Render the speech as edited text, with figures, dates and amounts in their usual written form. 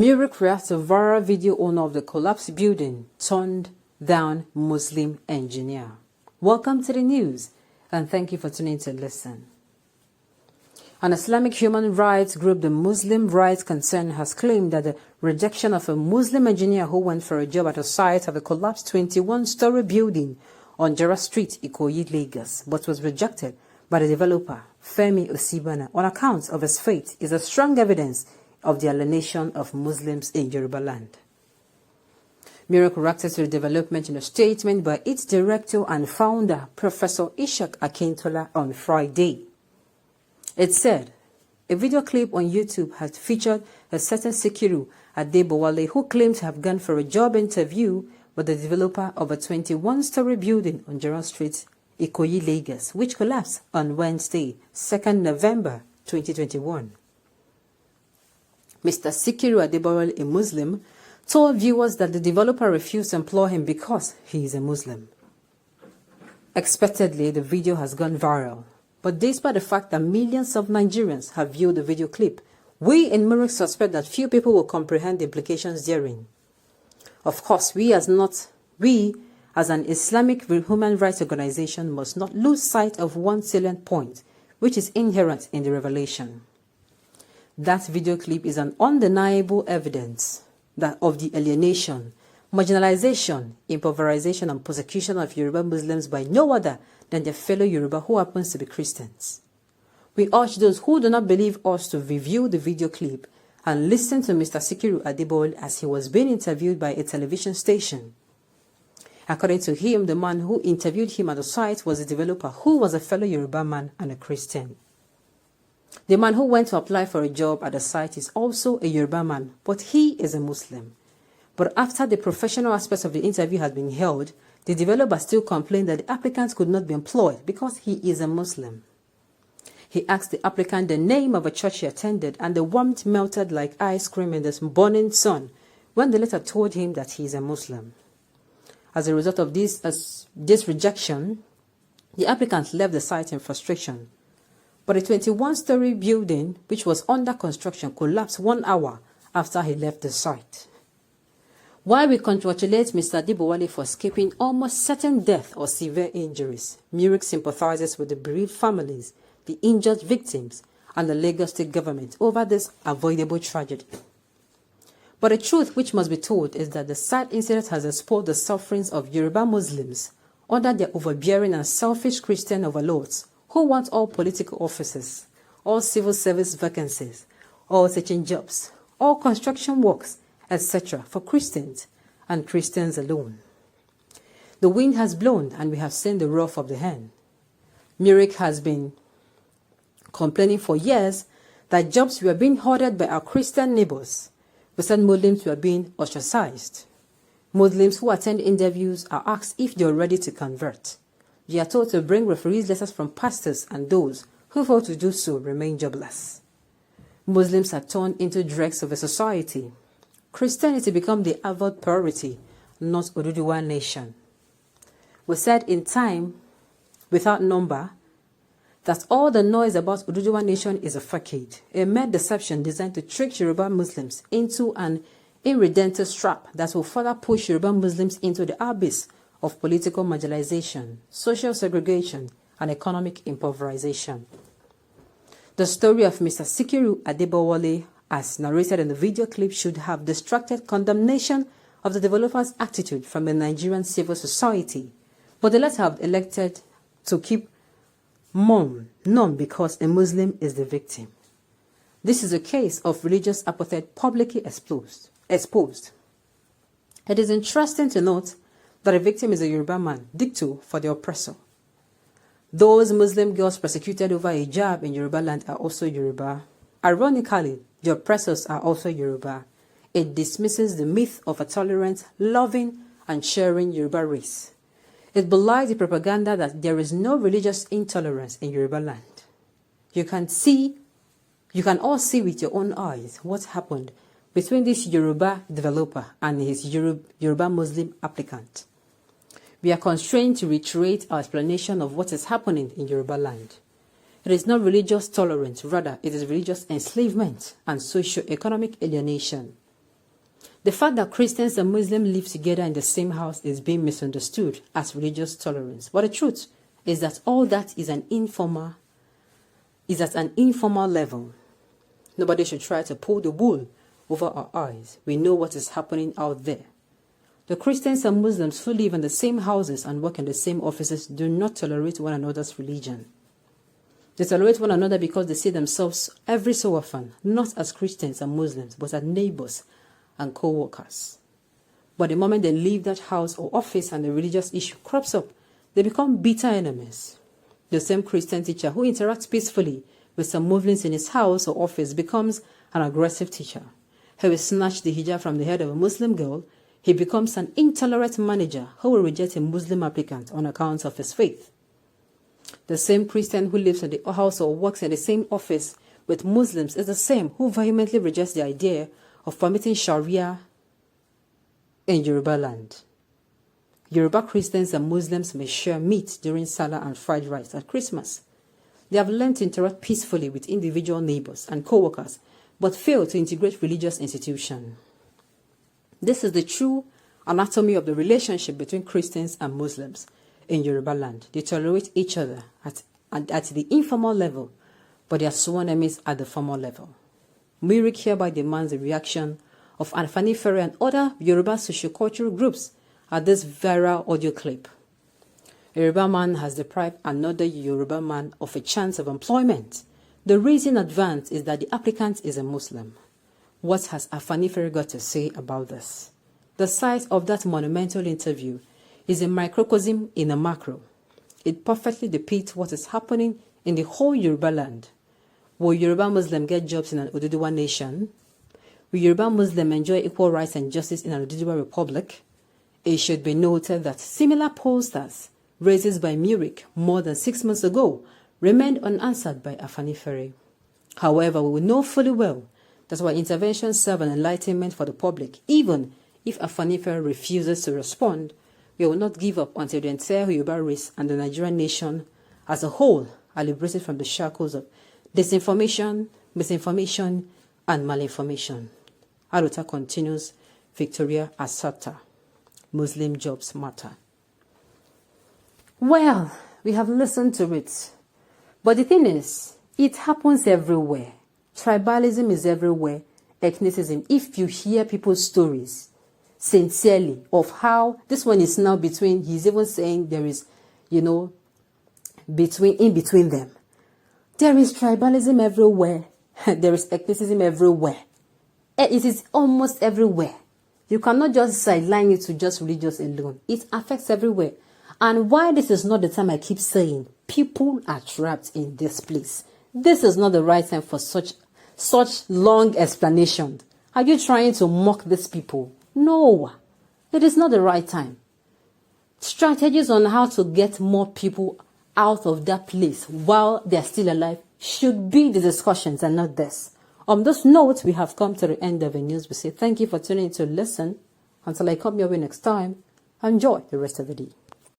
Muric reacts to viral video owner of the collapsed building turned down Muslim engineer. Welcome to the news and thank you for tuning to listen. An Islamic human rights group, the Muslim Rights Concern, has claimed that the rejection of a Muslim engineer who went for a job at the site of a collapsed 21-story building on Jara Street, Ikoyi, Lagos, but was rejected by the developer, Femi Osibana, on account of his faith is a strong evidence of the alienation of Muslims in Yoruba land. Muric reacted to the development in a statement by its director and founder, Professor Ishak Akintola, on Friday. It said, a video clip on YouTube has featured a certain Sikiru Adebowale who claimed to have gone for a job interview with the developer of a 21-story building on Jara Street, Ikoyi, Lagos, which collapsed on Wednesday, 2nd November 2021. Mr. Sikiru Adebowale, a Muslim, told viewers that the developer refused to employ him because he is a Muslim. Expectedly, the video has gone viral. But despite the fact that millions of Nigerians have viewed the video clip, we in Muric suspect that few people will comprehend the implications therein. Of course, we as an Islamic human rights organization must not lose sight of one salient point, which is inherent in the revelation. That video clip is an undeniable evidence that of the alienation, marginalization, impoverization, and persecution of Yoruba Muslims by no other than their fellow Yoruba who happens to be Christians. We urge those who do not believe us to review the video clip and listen to Mr. Sikiru Adebowale as he was being interviewed by a television station. According to him, the man who interviewed him at the site was a developer who was a fellow Yoruba man and a Christian. The man who went to apply for a job at the site is also a Yoruba man, but he is a Muslim. But after the professional aspects of the interview had been held, the developer still complained that the applicant could not be employed because he is a Muslim. He asked the applicant the name of a church he attended, and the warmth melted like ice cream in the burning sun when the latter told him that he is a Muslim. As a result of this rejection, the applicant left the site in frustration. But a 21-story building, which was under construction, collapsed 1 hour after he left the site. While we congratulate Mr. Adebowale for escaping almost certain death or severe injuries, Muric sympathizes with the bereaved families, the injured victims, and the Lagos State government over this avoidable tragedy. But the truth which must be told is that the sad incident has exposed the sufferings of Yoruba Muslims under their overbearing and selfish Christian overlords who want all political offices, all civil service vacancies, all teaching jobs, all construction works, etc. for Christians and Christians alone. The wind has blown and we have seen the wrath of the hand. Muric has been complaining for years that jobs were being hoarded by our Christian neighbors, but Muslims were being ostracized. Muslims who attend interviews are asked if they are ready to convert. They are told to bring referees letters from pastors, and those who fail to do so remain jobless. Muslims are turned into dregs of a society. Christianity become the avowed priority, not Oduduwa nation. We said in time, without number, that all the noise about Oduduwa nation is a facade, a mere deception designed to trick Yoruba Muslims into an irredemptive trap that will further push Yoruba Muslims into the abyss of political marginalization, social segregation, and economic impoverization. The story of Mr. Sikiru Adebowale, as narrated in the video clip, should have distracted condemnation of the developer's attitude from the Nigerian civil society, but the latter have elected to keep mum because a Muslim is the victim. This is a case of religious apartheid publicly exposed. It is interesting to note that a victim is a Yoruba man, dicto for the oppressor. Those Muslim girls persecuted over a hijab in Yoruba land are also Yoruba. Ironically, the oppressors are also Yoruba. It dismisses the myth of a tolerant, loving, and sharing Yoruba race. It belies the propaganda that there is no religious intolerance in Yoruba land. You can all see with your own eyes what happened between this Yoruba developer and his Yoruba Muslim applicant. We are constrained to reiterate our explanation of what is happening in Yoruba land. It is not religious tolerance, rather it is religious enslavement and socio-economic alienation. The fact that Christians and Muslims live together in the same house is being misunderstood as religious tolerance. But the truth is that all that is at an informal level. Nobody should try to pull the wool over our eyes. We know what is happening out there. The Christians and Muslims who live in the same houses and work in the same offices do not tolerate one another's religion. They tolerate one another because they see themselves every so often, not as Christians and Muslims, but as neighbors and co-workers. But the moment they leave that house or office and the religious issue crops up, they become bitter enemies. The same Christian teacher who interacts peacefully with some Muslims in his house or office becomes an aggressive teacher. He will snatch the hijab from the head of a Muslim girl. He becomes an intolerant manager who will reject a Muslim applicant on account of his faith. The same Christian who lives in the house or works in the same office with Muslims is the same who vehemently rejects the idea of permitting Sharia in Yoruba land. Yoruba Christians and Muslims may share meat during Salah and fried rice at Christmas. They have learned to interact peacefully with individual neighbors and co-workers, but fail to integrate religious institutions. This is the true anatomy of the relationship between Christians and Muslims in Yoruba land. They tolerate each other at the informal level, but they are sworn enemies at the formal level. Muric hereby demands the reaction of Afenifere and other Yoruba sociocultural groups at this viral audio clip. A Yoruba man has deprived another Yoruba man of a chance of employment. The reason advanced is that the applicant is a Muslim. What has Afenifere got to say about this? The size of that monumental interview is a microcosm in a macro. It perfectly depicts what is happening in the whole Yoruba land. Will Yoruba Muslim get jobs in an Oduduwa nation? Will Yoruba Muslim enjoy equal rights and justice in an Oduduwa republic? It should be noted that similar posters raised by Muric more than 6 months ago remained unanswered by Afenifere. However, we know fully well that our interventions serve an enlightenment for the public. Even if Afenifere refuses to respond, we will not give up until the entire Yoruba race and the Nigerian nation as a whole are liberated from the shackles of disinformation, misinformation, and malinformation. Aluta continues, Victoria Asata. Muslim jobs matter. Well, we have listened to it. But the thing is, it happens everywhere. Tribalism is everywhere. Ethnicism. If you hear people's stories sincerely of how this one is now between, he's even saying there is, in between them. There is tribalism everywhere. There is ethnicism everywhere. It is almost everywhere. You cannot just sideline it to just religious alone. It affects everywhere. And why this is not the time I keep saying, people are trapped in this place. This is not the right time for such long explanation. Are you trying to mock these people? No, it is not the right time. Strategies on how to get more people out of that place while they're still alive should be the discussions and not this. On this note, we have come to the end of the news. We say thank you for tuning in to listen. Until I come your way next time, enjoy the rest of the day.